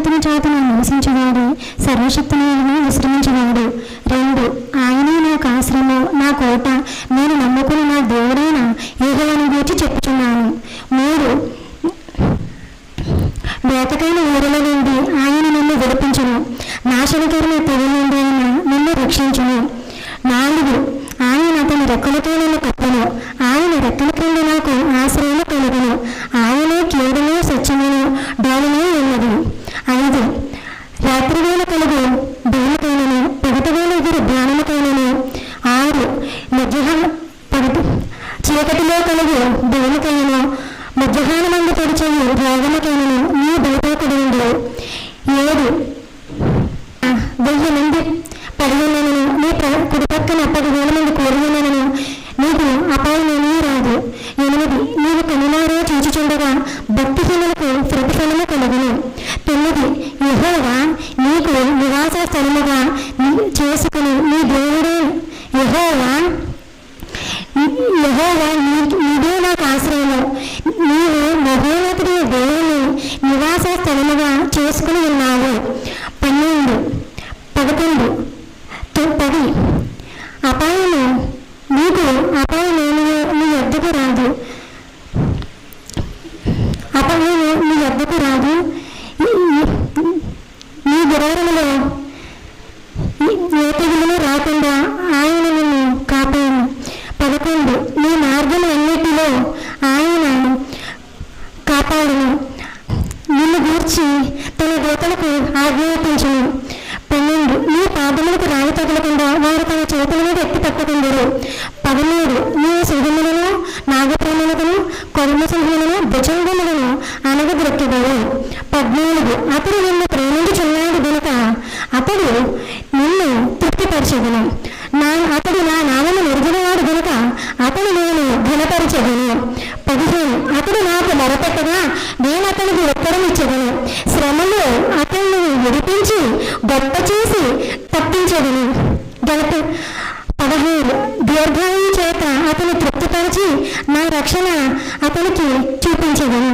సర్వోన్నతుని చాటును నివసించేవాడు, సర్వశక్తిని విశ్రమించేవాడు. 2 ఆయనే నాకు ఆశ్రయము, నా కోట, నేను నమ్ముకుని నా దేవుడైన యెహోవాను గూర్చి చెప్పుచున్నాను. 3 వేటకైన ఊరల నుండి ఆయన నన్ను విడిపించును, నాశనకరమైన తెగుల నుండి ఆయన నన్ను రక్షించును. 4 ఆయన తన రెక్కలతో నన్ను కప్పును, ఆయన రెక్కల కింద నాకు ఆశ్రయము కలుగును, ఆయనే కీడును సత్యమును డోలును ఉన్నది. 5 రాత్రివేళ కలుగు భూమికైనను పగటివేళ ఎదురు ధ్యానముకైనను. 6 చీకటిలో కలుగు భూమికైనను మధ్యాహ్నమందు పొడిచేయు రోగముకైనను నీ భయపడకుడి. 7 1000 మంది పడియున్నను, నీ కుడి పక్కన 10,000 మంది కూడియున్నను నీకు అపాయమేమీ రాదు. 8 నీవు కనులారా చూచుచుండగా భక్తిహీనులకు ప్రతిఫలము కలుగును. 9 యెహోవా నీకు నివాస స్థలముగా చేసుకుని నీ దేవుడే యెహోవా నీదే నాకు ఆశ్రయము, నీవు మహోన్నతుడి దేవుని నివాస స్థలముగా చేసుకుని ఉన్నావు. 11 అపాయము నీకు అపాయమేమి నీ వద్దకు రాదు, అపాయము నీ వద్దకు రాదు, నీ గుడారములో ఏ తెగులు రాకుండా ఆయన నిన్ను కాపాడు. 11 నీ మార్గములన్నిటిలో ఆయన కాపాడును, నిన్ను గూర్చి తన దూతలకు ఆజ్ఞాపించును. 12 నీ పాదములకు రాయి తగలకుండా వారు తన చేతుల మీద ఎత్తి పట్టుకుందరు. 13 నీ సింహములను నాగప్రాణులను కొరమ సింహములను భుజంగములను అనగద్రొక్కెదరు. 14 అతడు నిన్ను ప్రేమించుచున్నాడు గనుక అతడు నిన్ను తృప్తిపరచెదను, అతడు నా నామము ఎరిగినవాడు గనుక అతడు నేను ఘనపరచెదను. 15 అతడు నాకు మొరపెట్టగా నేను అతనికి ఉత్తరం ఇచ్చెదను, శ్రమలో అతన్ని విడిపించి గొప్ప చేసి తప్పించెదను. 16 దీర్ఘాయువు చేత అతను తృప్తిపరిచి నా రక్షణ అతనికి చూపించెదను.